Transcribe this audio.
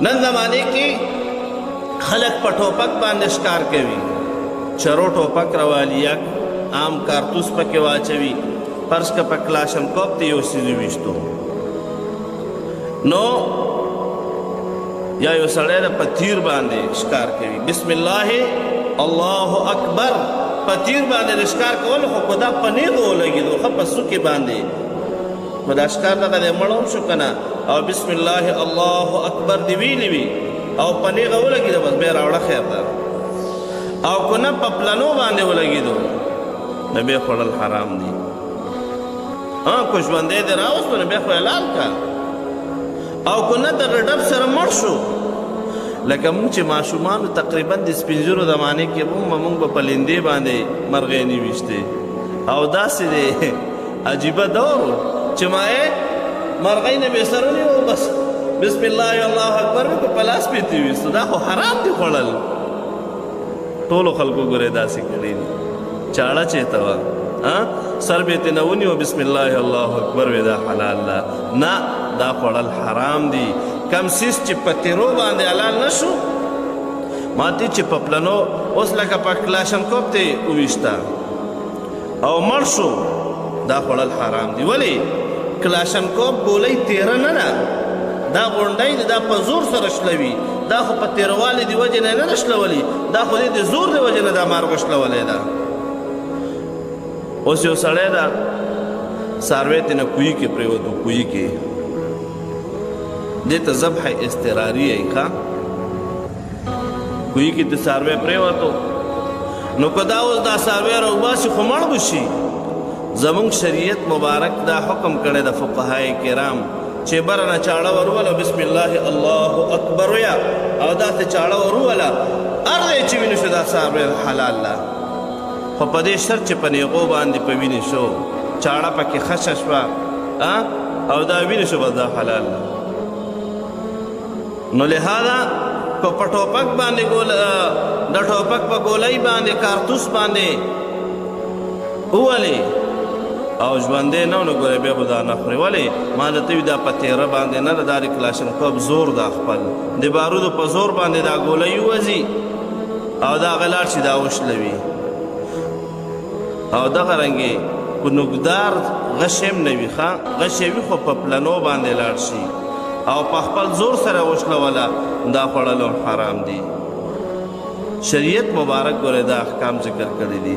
نن زمانه کې خلک په ټوپک باندې ښکار کوي، چرو ټوپک راوالي، یک عام کارتوس پکې واچوي، فرض که په کلاشنکوف ته یو څیز وویشتو نو یا یو سړی په تیر باندې ښکار کوي، بسم الله الله اکبر په تیر باندې ښکار کول، خو که دا په نیغه ولګېدو ښه په سوکې باندې نو دا ښکار دغه دی مړ هم شو که نه، او بسم الله الله اکبر دې ویلې وي او په نیغه ولګېده بس بیا راوړه خیر ده، او که نه په پلنو باندې ولګېدو نو بیا خوړل حرام دي. که ژوندی دې راوستو نو بیا خو حلال که، او که نه دغه ډب سره مړ شو، لکه مونږ چې ماشومانو تقریبا د سپین ږیرو زمانې کې مونږ به په لیندې باندې مرغۍ ویشتې، او داسې دی عجیبه دور و چې ما مرغۍ نه بې سر ونیو بس بسم الله الله اکبر مې په لاس پې ترې ویستو، دا خو حرام دي خوړل. ټولو خلکو ګورې داسې کړي دي، چاړه چېرته وه سر به یې ترې نه ونیو بسم الله الله اکبر وې دا حلال ده، نه دا خوړل حرام دي. کم سیس چې په تیرو باندې حلال نه شو، ماتې چې په پلنو اوس لکه په کلاشنکوف ته یې وویشته او مړ شو، دا خوړل حرام دي. ولې کلاشنکوف ګولۍ تیره نه ده، دا غونډۍ ده، دا په زور سره شلوي، دا خو په تیروالي د وجې نه نه ده شلولي، دا خو دې د زور د وجې نه دا مارغه شلولی ده. اوس یو سړی ده څاروی ته نه کوهي کې پرېوتو، کوهي کې دې ته ذبح اضطراري وایي ښه، کوهي کې د څاروی پرېوتو نو که دا اوس دا څاروی راوباسي خو مړ به شي. زمونږ شریعت مبارک دا حکم کړی د فقهای کرام چې بره نه چاړه وروله بسم الله الله اکبر ویا او داسې چاړه وروله، هر ځای چې وینو شو دا څاروی حلال ده، خو په دې شرط چې په نیغو باندې په وینې شو، چاړه پکې خشه شوه او دا وینې شو بس دا حلال ده. نو لہذا که په ټوپک باندې د ټوپک په ګولۍ باندې کارتوس باندې وولې او ژوندی نه نو ګوره بیا به دا نه خورې. ولې ما درته وي دا په تیره باندې نه ده، دا د کلاشنکوف زور دا خپل د بارودو په زور باندې دا ګولۍ ووځي او دا هغه لاړ شي دا وشلوي، او دغه رنګې په نوګدار غش هم نه وي ښه، غش وي خو په پلنو باندې لاړ شي او په خپل زور سره وشلوله، دا خوړل حرام دي. شریعت مبارک ګوره دا احکام ذکر کړي دي.